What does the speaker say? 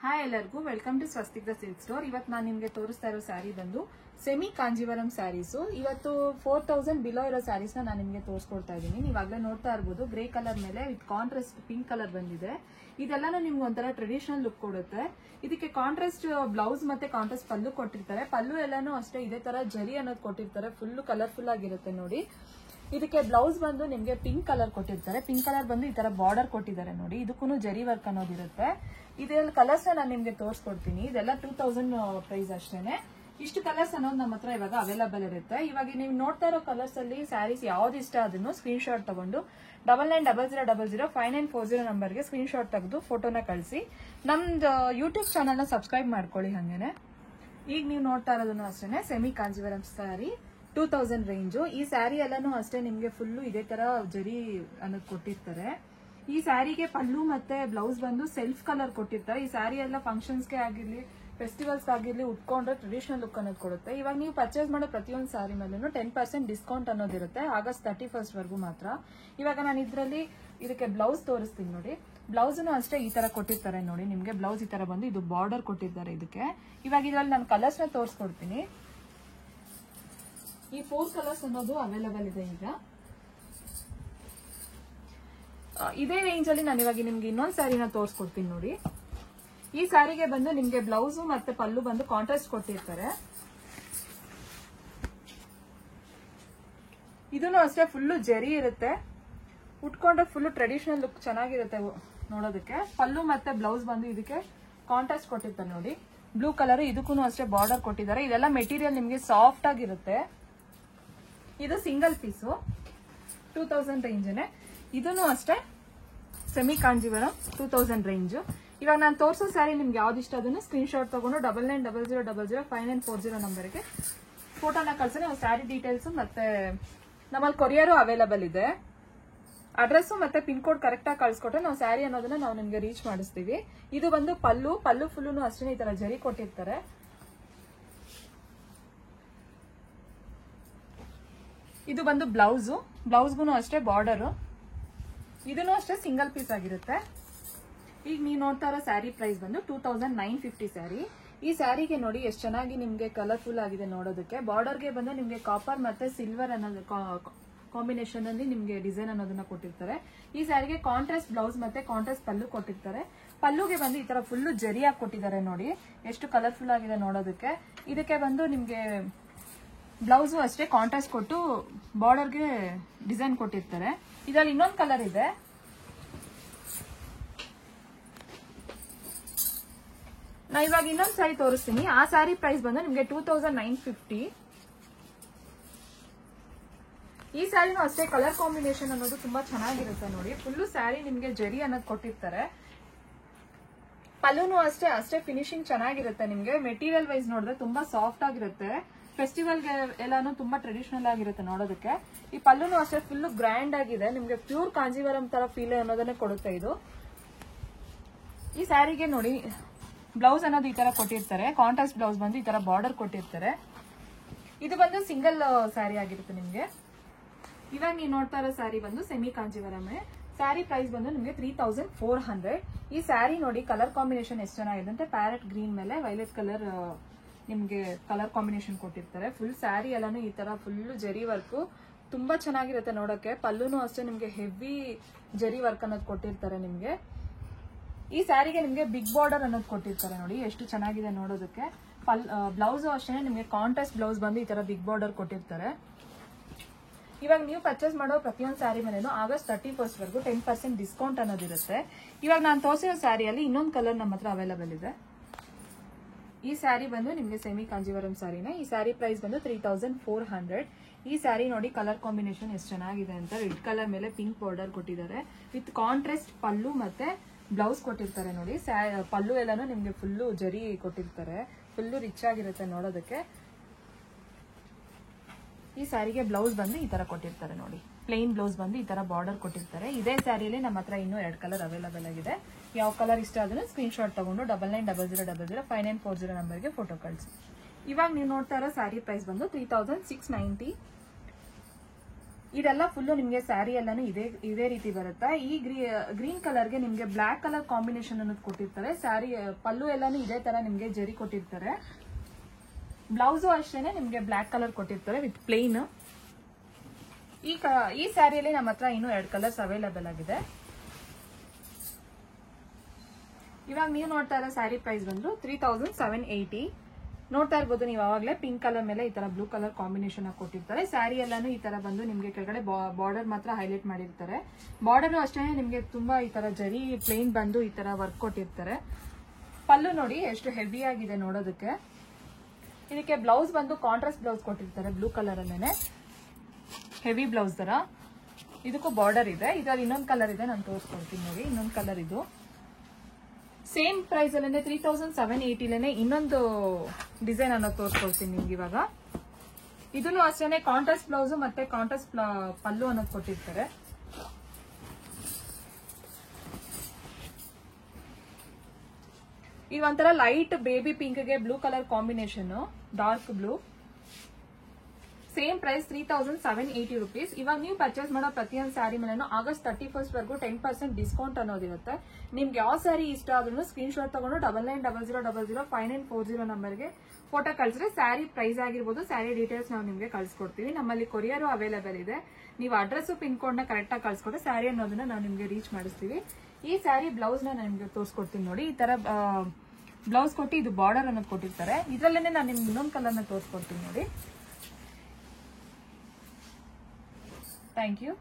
Hi ಎಲ್ಲರಿಗೂ welcome to ಸ್ವಸ್ತಿಕ silk store. ಇವತ್ತು ನಾನು ನಿಮಗೆ ತೋರಿಸ್ತಾ ಇರೋ ಸ್ಯಾರಿ ಬಂದು ಸೆಮಿ ಕಾಂಜೀವರಂ ಸ್ಯಾರೀಸು. ಇವತ್ತು 4000 ಬಿಲೋ ಇರೋ ಸ್ಯಾರೀಸ್ ನಾನು ನಿಮಗೆ ತೋರಿಸ್ಕೊಡ್ತಾ ಇದ್ದೀನಿ. ನೀವಾಗಲೇ ನೋಡ್ತಾ ಇರ್ಬೋದು ಗ್ರೇ ಕಲರ್ ಮೇಲೆ ವಿತ್ ಕಾಂಟ್ರಾಸ್ಟ್ ಪಿಂಕ್ ಕಲರ್ ಬಂದಿದೆ. ಇದೆಲ್ಲಾನು ನಿಮ್ಗೆ ಒಂಥರ ಟ್ರೆಡಿಷನಲ್ ಲುಕ್ ಕೊಡುತ್ತೆ. ಇದಕ್ಕೆ ಕಾಂಟ್ರಾಸ್ಟ್ ಬ್ಲೌಸ್ ಮತ್ತೆ ಕಾಂಟ್ರಾಸ್ಟ್ ಪಲ್ಲು ಕೊಟ್ಟಿರ್ತಾರೆ. ಪಲ್ಲು ಎಲ್ಲಾನು ಅಷ್ಟೇ ಇದೇ ತರ ಜರಿ ಅನ್ನೋದು ಕೊಟ್ಟಿರ್ತಾರೆ. ಫುಲ್ ಕಲರ್ಫುಲ್ ಆಗಿರುತ್ತೆ ನೋಡಿ. ಇದಕ್ಕೆ ಬ್ಲೌಸ್ ಬಂದು ನಿಮ್ಗೆ ಪಿಂಕ್ ಕಲರ್ ಕೊಟ್ಟಿರ್ತಾರೆ. ಪಿಂಕ್ ಕಲರ್ ಬಂದು ಈ ತರ ಬಾರ್ಡರ್ ಕೊಟ್ಟಿದ್ದಾರೆ ನೋಡಿ. ಇದಕ್ಕೂ ಜರಿ ವರ್ಕ್ ಅನ್ನೋದಿರುತ್ತೆ. ಇದೆಲ್ಲ ಕಲರ್ಸ್ ನಾನು ನಿಮ್ಗೆ ತೋರಿಸ್ಕೊಡ್ತೀನಿ. ಇದೆಲ್ಲ 2000 ಪ್ರೈಸ್ ಅಷ್ಟೇನೆ. ಇಷ್ಟು ಕಲರ್ಸ್ ಅನ್ನೋದು ನಮ್ಮ ಹತ್ರ ಇವಾಗ ಅವೈಲೇಬಲ್ ಇರುತ್ತೆ. ಇವಾಗ ನೀವು ನೋಡ್ತಾ ಇರೋ ಕಲರ್ಸ್ ಅಲ್ಲಿ ಸ್ಯಾರೀಸ್ ಯಾವ್ದು ಇಷ್ಟ ಅದನ್ನು ಸ್ಕ್ರೀನ್ ಶಾಟ್ ತಗೊಂಡು 9900005940 ನಂಬರ್ಗೆ ಸ್ಕ್ರೀನ್ ಶಾಟ್ ತೆಗೆದು ಫೋಟೋನ ಕಳಿಸಿ. ನಮ್ದು ಯೂಟ್ಯೂಬ್ ಚಾನಲ್ ನ ಸಬ್ಸ್ಕ್ರೈಬ್ ಮಾಡ್ಕೊಳ್ಳಿ. ಹಂಗೇನೆ ಈಗ ನೀವು ನೋಡ್ತಾ ಇರೋದನ್ನು ಅಷ್ಟೇನೆ ಸೆಮಿ ಕಾಂಜೀವರಂ ಸ್ಯಾರಿ 2000 ರೇಂಜು. ಈ ಸ್ಯಾರಿ ಎಲ್ಲಾನು ಅಷ್ಟೇ ನಿಮ್ಗೆ ಫುಲ್ಲು ಇದೇ ತರ ಜರಿ ಅನ್ನೋದು ಕೊಟ್ಟಿರ್ತಾರೆ. ಈ ಸ್ಯಾರಿಗೆ ಪಲ್ಲು ಮತ್ತೆ ಬ್ಲೌಸ್ ಬಂದು ಸೆಲ್ಫ್ ಕಲರ್ ಕೊಟ್ಟಿರ್ತಾರೆ. ಈ ಸ್ಯಾರಿ ಎಲ್ಲ ಫಂಕ್ಷನ್ಸ್ಗೆ ಆಗಿರ್ಲಿ ಫೆಸ್ಟಿವಲ್ಸ್ ಆಗಿರ್ಲಿ ಉಟ್ಕೊಂಡ್ರೆ ಟ್ರೆಡಿಷನಲ್ ಲುಕ್ ಅನ್ನೋದು ಕೊಡುತ್ತೆ. ಇವಾಗ ನೀವು ಪರ್ಚೇಸ್ ಮಾಡೋ ಪ್ರತಿಯೊಂದು ಸ್ಯಾರಿ ಮೇಲೂ 10% ಡಿಸ್ಕೌಂಟ್ ಅನ್ನೋದಿರುತ್ತೆ. ಆಗಸ್ಟ್ 31st ವರೆಗೂ ಮಾತ್ರ. ಇವಾಗ ನಾನು ಇದರಲ್ಲಿ ಇದಕ್ಕೆ ಬ್ಲೌಸ್ ತೋರಿಸ್ತೀನಿ ನೋಡಿ. ಬ್ಲೌಸ್ನು ಅಷ್ಟೇ ಈ ತರ ಕೊಟ್ಟಿರ್ತಾರೆ ನೋಡಿ. ನಿಮ್ಗೆ ಬ್ಲೌಸ್ ಈ ತರ ಬಂದು ಇದು ಬಾರ್ಡರ್ ಕೊಟ್ಟಿರ್ತಾರೆ ಇದಕ್ಕೆ. ಇವಾಗ ಇದರಲ್ಲಿ ನಾನು ಕಲರ್ಸ್ ನ ತೋರಿಸ್ಕೊಡ್ತೀನಿ. ಈ 4 ಕಲರ್ಸ್ ಅನ್ನೋದು ಅವೈಲೇಬಲ್ ಇದೆ ಈಗ. ಇದೇ ರೇಂಜ್ ಅಲ್ಲಿ ನಾನು ಇವಾಗ ನಿಮ್ಗೆ ಇನ್ನೊಂದು ಸ್ಯಾರಿನ ತೋರಿಸ್ಕೊಡ್ತೀನಿ ನೋಡಿ. ಈ ಸ್ಯಾರಿಗೆ ಬಂದು ನಿಮ್ಗೆ ಬ್ಲೌಸ್ ಮತ್ತೆ ಪಲ್ಲು ಬಂದು ಕಾಂಟ್ರಾಸ್ಟ್ ಕೊಟ್ಟಿರ್ತಾರೆ. ಇದನ್ನು ಅಷ್ಟೇ ಫುಲ್ಲು ಜರಿ ಇರುತ್ತೆ. ಉಟ್ಕೊಂಡ್ರೆ ಫುಲ್ಲು ಟ್ರೆಡಿಷನಲ್ ಲುಕ್ ಚೆನ್ನಾಗಿರುತ್ತೆ ನೋಡೋದಕ್ಕೆ. ಪಲ್ಲು ಮತ್ತೆ ಬ್ಲೌಸ್ ಬಂದು ಇದಕ್ಕೆ ಕಾಂಟ್ರಾಸ್ಟ್ ಕೊಟ್ಟಿರ್ತಾರೆ ನೋಡಿ. ಬ್ಲೂ ಕಲರ್ ಇದಕ್ಕೂ ಅಷ್ಟೇ ಬಾರ್ಡರ್ ಕೊಟ್ಟಿದ್ದಾರೆ. ಇದೆಲ್ಲ ಮೆಟೀರಿಯಲ್ ನಿಮ್ಗೆ ಸಾಫ್ಟ್ ಆಗಿರುತ್ತೆ. ಇದು ಸಿಂಗಲ್ ಪೀಸು 2000 ರೇಂಜ್. ಇದನ್ನು ಅಷ್ಟೇ ಸೆಮಿ ಕಾಂಜೀವರಂ 2000 ರೇಂಜ್. ಇವಾಗ ನಾನು ತೋರಿಸೋ ಸ್ಯಾರಿ ನಿಮ್ಗೆ ಯಾವ್ದು ಇಷ್ಟ ಅದನ್ನು ಸ್ಕ್ರೀನ್ ಶಾಟ್ ತಗೊಂಡು 9900005940 ನಂಬರ್ಗೆ ಫೋಟೋನ ಕಳ್ಸಿ. ನಾವು ಸ್ಯಾರಿ ಡೀಟೇಲ್ಸ್ ಮತ್ತೆ ನಮ್ಮಲ್ಲಿ ಕೊರಿಯರು ಅವೈಲೇಬಲ್ ಇದೆ. ಅಡ್ರೆಸ್ ಮತ್ತೆ ಪಿನ್ ಕೋಡ್ ಕರೆಕ್ಟ್ ಆಗಿ ಕಳ್ಸಿಕೊಟ್ರೆ ನಾವು ಸ್ಯಾರಿ ಅನ್ನೋದನ್ನ ನಾವು ನಿಮ್ಗೆ ರೀಚ್ ಮಾಡಿಸ್ತೀವಿ. ಇದು ಬಂದು ಪಲ್ಲು ಫುಲ್ಲು ಅಷ್ಟೇ ಈ ತರ ಜರಿ ಕೊಟ್ಟಿರ್ತಾರೆ. ಇದು ಬಂದು ಬ್ಲೌಸ್ಗೂ ಅಷ್ಟೇ ಬಾರ್ಡರ್. ಇದನ್ನು ಅಷ್ಟೇ ಸಿಂಗಲ್ ಪೀಸ್ ಆಗಿರುತ್ತೆ. ಈಗ ನೀವು ನೋಡ್ತಾ ಇರೋ ಸ್ಯಾರಿ ಪ್ರೈಸ್ ಬಂದು 2950 ಸ್ಯಾರಿ. ಈ ಸ್ಯಾರಿಗೆ ನೋಡಿ ಎಷ್ಟು ಚೆನ್ನಾಗಿ ನಿಮ್ಗೆ ಕಲರ್ಫುಲ್ ಆಗಿದೆ ನೋಡೋದಕ್ಕೆ. ಬಾರ್ಡರ್ಗೆ ಬಂದು ನಿಮ್ಗೆ ಕಾಪರ್ ಮತ್ತೆ ಸಿಲ್ವರ್ ಅನ್ನೋದು ಕಾಂಬಿನೇಷನ್ ಅಲ್ಲಿ ನಿಮ್ಗೆ ಡಿಸೈನ್ ಅನ್ನೋದನ್ನ ಕೊಟ್ಟಿರ್ತಾರೆ. ಈ ಸ್ಯಾರಿಗೆ ಕಾಂಟ್ರಾಸ್ಟ್ ಬ್ಲೌಸ್ ಮತ್ತೆ ಕಾಂಟ್ರಾಸ್ಟ್ ಪಲ್ಲು ಕೊಟ್ಟಿರ್ತಾರೆ. ಪಲ್ಲುಗೆ ಬಂದು ಈ ತರ ಫುಲ್ಲು ಜರಿಯಾಗಿ ಕೊಟ್ಟಿದ್ದಾರೆ ನೋಡಿ. ಎಷ್ಟು ಕಲರ್ಫುಲ್ ಆಗಿದೆ ನೋಡೋದಕ್ಕೆ. ಇದಕ್ಕೆ ಬಂದು ನಿಮ್ಗೆ ಬ್ಲೌಸು ಅಷ್ಟೇ ಕಾಂಟ್ರಾಸ್ಟ್ ಕೊಟ್ಟು ಬಾರ್ಡರ್ಗೆ ಡಿಸೈನ್ ಕೊಟ್ಟಿರ್ತಾರೆ. ಇದರಲ್ಲಿ ಇನ್ನೊಂದು ಕಲರ್ ಇದೆ. ನಾ ಇವಾಗ ಇನ್ನೊಂದು ಸ್ಯಾರಿ ತೋರಿಸ್ತೀನಿ. ಆ ಸ್ಯಾರಿ ಪ್ರೈಸ್ ಬಂದು ನಿಮ್ಗೆ 2950. ಈ ಸ್ಯಾರಿನೂ ಅಷ್ಟೇ ಕಲರ್ ಕಾಂಬಿನೇಷನ್ ಅನ್ನೋದು ತುಂಬಾ ಚೆನ್ನಾಗಿರುತ್ತೆ ನೋಡಿ. ಫುಲ್ಲು ಸ್ಯಾರಿ ನಿಮ್ಗೆ ಜರಿ ಅನ್ನೋದು ಕೊಟ್ಟಿರ್ತಾರೆ. ಪಲ್ಲುನು ಅಷ್ಟೇ ಫಿನಿಶಿಂಗ್ ಚೆನ್ನಾಗಿರುತ್ತೆ. ನಿಮ್ಗೆ ಮೆಟೀರಿಯಲ್ ವೈಸ್ ನೋಡಿದ್ರೆ ತುಂಬಾ ಸಾಫ್ಟ್ ಆಗಿರುತ್ತೆ. ಫೆಸ್ಟಿವಲ್ಗೆ ಎಲ್ಲಾನು ತುಂಬಾ ಟ್ರೆಡಿಷನಲ್ ಆಗಿರುತ್ತೆ ನೋಡೋದಕ್ಕೆ. ಈ ಪಲ್ಲುನು ಅಷ್ಟೇ ಫುಲ್ ಗ್ರ್ಯಾಂಡ್ ಆಗಿದೆ. ನಿಮ್ಗೆ ಪ್ಯೂರ್ ಕಾಂಜೀವರಂ ತರ ಫೀಲ್ ಅನ್ನೋದನ್ನೇ ಕೊಡುತ್ತೆ ಇದು. ಈ ಸ್ಯಾರಿಗೆ ನೋಡಿ ಬ್ಲೌಸ್ ಅನ್ನೋದು ಈ ತರ ಕೊಟ್ಟಿರ್ತಾರೆ. ಕಾಂಟ್ರಾಸ್ಟ್ ಬ್ಲೌಸ್ ಬಂದು ಈ ತರ ಬಾರ್ಡರ್ ಕೊಟ್ಟಿರ್ತಾರೆ. ಇದು ಬಂದು ಸಿಂಗಲ್ ಸ್ಯಾರಿ ಆಗಿರುತ್ತೆ ನಿಮ್ಗೆ. ಇವಾಗ ನೀವು ನೋಡ್ತಾ ಇರೋ ಸ್ಯಾರಿ ಬಂದು ಸೆಮಿ ಕಾಂಜೀವರಮೇ. ಸ್ಯಾರಿ ಪ್ರೈಸ್ ಬಂದು ನಿಮ್ಗೆ 3400. ಈ ಸ್ಯಾರಿ ನೋಡಿ ಕಲರ್ ಕಾಂಬಿನೇಷನ್ ಎಷ್ಟು ಚೆನ್ನಾಗಿದೆ ಅಂತ. ಪ್ಯಾರೆಟ್ ಗ್ರೀನ್ ಮೇಲೆ ವೈಲೆಟ್ ಕಲರ್ ನಿಮ್ಗೆ ಕಲರ್ ಕಾಂಬಿನೇಷನ್ ಕೊಟ್ಟಿರ್ತಾರೆ. ಫುಲ್ ಸ್ಯಾರಿ ಎಲ್ಲಾನು ಈ ತರ ಫುಲ್ ಜರಿ ವರ್ಕ್ ತುಂಬಾ ಚೆನ್ನಾಗಿರುತ್ತೆ ನೋಡಕ್ಕೆ. ಪಲ್ಲುನು ಅಷ್ಟೇ ನಿಮ್ಗೆ ಹೆವಿ ಜರಿ ವರ್ಕ್ ಅನ್ನೋದು ಕೊಟ್ಟಿರ್ತಾರೆ ನಿಮ್ಗೆ. ಈ ಸ್ಯಾರಿಗೆ ನಿಮ್ಗೆ ಬಿಗ್ ಬಾರ್ಡರ್ ಅನ್ನೋದು ಕೊಟ್ಟಿರ್ತಾರೆ ನೋಡಿ. ಎಷ್ಟು ಚೆನ್ನಾಗಿದೆ ನೋಡೋದಕ್ಕೆ. ಬ್ಲೌಸ್ ಅಷ್ಟೇ ನಿಮ್ಗೆ ಕಾಂಟ್ರಾಸ್ಟ್ ಬ್ಲೌಸ್ ಬಂದು ಈ ತರ ಬಿಗ್ ಬಾರ್ಡರ್ ಕೊಟ್ಟಿರ್ತಾರೆ. ಇವಾಗ ನೀವು ಪರ್ಚೇಸ್ ಮಾಡೋ ಪ್ರತಿಯೊಂದು ಸ್ಯಾರಿ ಮೇಲೇನು ಆಗಸ್ಟ್ 31st ವರೆಗೂ 10% ಡಿಸ್ಕೌಂಟ್ ಅನ್ನೋದಿರುತ್ತೆ. ಇವಾಗ ನಾನು ತೋರಿಸಿರೋ ಸ್ಯಾರಿಯಲ್ಲಿ ಇನ್ನೊಂದು ಕಲರ್ ನಮ್ಮ ಹತ್ರ ಅವೈಲೇಬಲ್ ಇದೆ. ಈ ಸ್ಯಾರಿ ಬಂದು ನಿಮ್ಗೆ ಸೆಮಿ ಕಾಂಜೀವರಂ ಸ್ಯಾರಿನೇ. ಈ ಸ್ಯಾರಿ ಪ್ರೈಸ್ ಬಂದು 3400. ಈ ಸ್ಯಾರಿ ನೋಡಿ ಕಲರ್ ಕಾಂಬಿನೇಷನ್ ಎಷ್ಟು ಚೆನ್ನಾಗಿದೆ ಅಂತ. ರೆಡ್ ಕಲರ್ ಮೇಲೆ ಪಿಂಕ್ ಬಾರ್ಡರ್ ಕೊಟ್ಟಿದ್ದಾರೆ. ವಿತ್ ಕಾಂಟ್ರಾಸ್ಟ್ ಪಲ್ಲು ಮತ್ತೆ ಬ್ಲೌಸ್ ಕೊಟ್ಟಿರ್ತಾರೆ ನೋಡಿ. ಪಲ್ಲು ಎಲ್ಲಾನು ನಿಮ್ಗೆ ಫುಲ್ಲು ಜರಿ ಕೊಟ್ಟಿರ್ತಾರೆ. ಫುಲ್ಲು ರಿಚ್ ಆಗಿರುತ್ತೆ ನೋಡೋದಕ್ಕೆ. ಈ ಸ್ಯಾರಿಗೆ ಬ್ಲೌಸ್ ಬಂದು ಈ ತರ ಕೊಟ್ಟಿರ್ತಾರೆ ನೋಡಿ. ಪ್ಲೇನ್ ಬ್ಲೌಸ್ ಬಂದು ಈ ತರ ಬಾರ್ಡರ್ ಕೊಟ್ಟಿರ್ತಾರೆ. ಇದೇ ಸ್ಯಾರಿಯಲ್ಲಿ ನಮ್ಮ ಹತ್ರ ಇನ್ನೂ 2 ಕಲರ್ ಅವೈಲೇಬಲ್ ಆಗಿದೆ. ಯಾವ ಕಲರ್ ಇಷ್ಟ ಅದನ್ನು ಸ್ಕ್ರೀನ್ ಶಾಟ್ ತಗೊಂಡು 9900005940 ನಂಬರ್ಗೆ ಫೋಟೋ ಕಳಿಸಿ. ಇವಾಗ ನೀವು ನೋಡ್ತಾ ಇರೋ ಸ್ಯಾರಿ ಪ್ರೈಸ್ ಬಂದು 3690. ಇದೆಲ್ಲ ಫುಲ್ಲು ನಿಮ್ಗೆ ಸ್ಯಾರಿ ಎಲ್ಲಾನು ಇದೇ ರೀತಿ ಬರುತ್ತೆ. ಈ ಗ್ರೀನ್ ಕಲರ್ಗೆ ನಿಮ್ಗೆ ಬ್ಲಾಕ್ ಕಲರ್ ಕಾಂಬಿನೇಷನ್ ಅನ್ನೋದು ಕೊಟ್ಟಿರ್ತಾರೆ. ಸ್ಯಾರಿ ಪಲ್ಲು ಎಲ್ಲಾನು ಇದೇ ತರ ನಿಮ್ಗೆ ಜರಿ ಕೊಟ್ಟಿರ್ತಾರೆ. ಬ್ಲೌಸು ಅಷ್ಟೇನೆ ನಿಮ್ಗೆ ಬ್ಲಾಕ್ ಕಲರ್ ಕೊಟ್ಟಿರ್ತಾರೆ ವಿತ್ ಪ್ಲೇನ್. ಈ ಸ್ಯಾರಿಯಲ್ಲಿ ನಮ್ಮ ಹತ್ರ ಇನ್ನೂ 2 ಕಲರ್ಸ್ ಅವೈಲೇಬಲ್ ಆಗಿದೆ. ಇವಾಗ ನೀವು ನೋಡ್ತಾ ಇರೋ ಸ್ಯಾರಿ ಪ್ರೈಸ್ ಬಂದು 3780. ನೋಡ್ತಾ ಇರ್ಬೋದು ನೀವು ಅವಾಗಲೇ ಪಿಂಕ್ ಕಲರ್ ಮೇಲೆ ಈ ತರ ಬ್ಲೂ ಕಲರ್ ಕಾಂಬಿನೇಷನ್ ಆಗಿ ಕೊಟ್ಟಿರ್ತಾರೆ. ಸ್ಯಾರಿ ಎಲ್ಲಾನು ಈ ತರ ಬಂದು ನಿಮ್ಗೆ ಕೆಳಗಡೆ ಬಾರ್ಡರ್ ಮಾತ್ರ ಹೈಲೈಟ್ ಮಾಡಿರ್ತಾರೆ. ಬಾರ್ಡರ್ ಅಷ್ಟೇ ನಿಮ್ಗೆ ತುಂಬಾ ಈ ತರ ಜರಿ ಪ್ಲೇನ್ ಬಂದು ಈ ತರ ವರ್ಕ್ ಕೊಟ್ಟಿರ್ತಾರೆ. ಪಲ್ಲು ನೋಡಿ ಎಷ್ಟು ಹೆವಿ ಆಗಿದೆ ನೋಡೋದಕ್ಕೆ. ಇದಕ್ಕೆ ಬ್ಲೌಸ್ ಬಂದು ಕಾಂಟ್ರಾಸ್ಟ್ ಬ್ಲೌಸ್ ಕೊಟ್ಟಿರ್ತಾರೆ ಬ್ಲೂ ಕಲರ್ ಅಲ್ಲೇನೆ, ಹೆವಿ ಬ್ಲೌಸ್ ತರ. ಇದಕ್ಕೂ ಬಾರ್ಡರ್ ಇದೆ. ಇದ್ರಲ್ಲಿ ಇನ್ನೊಂದು ಕಲರ್ ಇದೆ, ನಾನು ತೋರಿಸ್ಕೊಡ್ತೀನಿ ನೋಡಿ. ಇನ್ನೊಂದು ಕಲರ್ ಇದು ಸೇಮ್ ಪ್ರೈಸ್ ಅಲ್ಲೇ 3780 ಇನ್ನೊಂದು ಡಿಸೈನ್ ಅನ್ನೋದು ತೋರಿಸ್ಕೊಡ್ತೀನಿ ನಿಮ್ಗೆ ಇವಾಗ. ಇದನ್ನು ಅಷ್ಟೇನೆ ಕಾಂಟ್ರಾಸ್ಟ್ ಬ್ಲೌಸ್ ಮತ್ತೆ ಕಾಂಟ್ರಾಸ್ಟ್ ಪಲ್ಲು ಅನ್ನೋದು ಕೊಟ್ಟಿರ್ತಾರೆ. ಇದು ಒಂಥರ ಲೈಟ್ ಬೇಬಿ ಪಿಂಕ್ ಗೆ blue colour combination, dark blue. Same price 3780 rupees. ಇವಾಗ ನೀವು ಪರ್ಚೇಸ್ ಮಾಡೋ ಪ್ರತಿಯೊಂದು ಸ್ಯಾರಿ ಮೇಲೆ ಆಗಸ್ಟ್ 31st ವರೆಗೂ 10% ಡಿಸ್ಕೌಂಟ್ ಅನ್ನೋದಿರುತ್ತೆ. ನಿಮ್ಗೆ ಯಾವ ಸ್ಯಾರಿ ಇಷ್ಟ ಆದ್ರೂ ಸ್ಕ್ರೀನ್ ಶಾಟ್ ತಗೊಂಡು 9900005940 ನಂಬರ್ಗೆ ಫೋಟೋ ಕಳಿಸಿದ್ರೆ ಸ್ಯಾರಿ ಪ್ರೈಸ್ ಆಗಿರ್ಬೋದು, ಸ್ಯಾರಿ ಡೀಟೇಲ್ಸ್ ನಾವು ನಿಮ್ಗೆ ಕಳ್ಸಿಕೊಡ್ತೀವಿ. ನಮ್ಮಲ್ಲಿ ಕೊರಿಯರ್ ಅವೈಲೇಬಲ್ ಇದೆ. ನೀವು ಅಡ್ರೆಸ್ ಪಿನ್ ಕೋಡ್ ನ ಕರೆಕ್ಟ್ ಆಗಿ ಕಳ್ಸಿಕೊಟ್ರೆ ಸ್ಯಾರಿ ಅನ್ನೋದನ್ನ ನಾವು ನಿಮ್ಗೆ ರೀಚ್ ಮಾಡಿಸ್ತೀವಿ. ಈ ಸ್ಯಾರಿ ಬ್ಲೌಸ್ ನ ನಿಮ್ಗೆ ತೋರಿಸ್ಕೊಡ್ತೀನಿ ನೋಡಿ. ಈ ತರ ಬ್ಲೌಸ್ ಕೊಟ್ಟು ಇದು ಬಾರ್ಡರ್ ಅನ್ನೋದು ಕೊಟ್ಟಿರ್ತಾರೆ. ಇದ್ರಲ್ಲೇನೆ ನಾನು ನಿಮ್ಗೆ ಇನ್ನೊಂದು ಕಲರ್ ನ ತೋರಿಸ್ಕೊಡ್ತೀನಿ ನೋಡಿ. Thank you.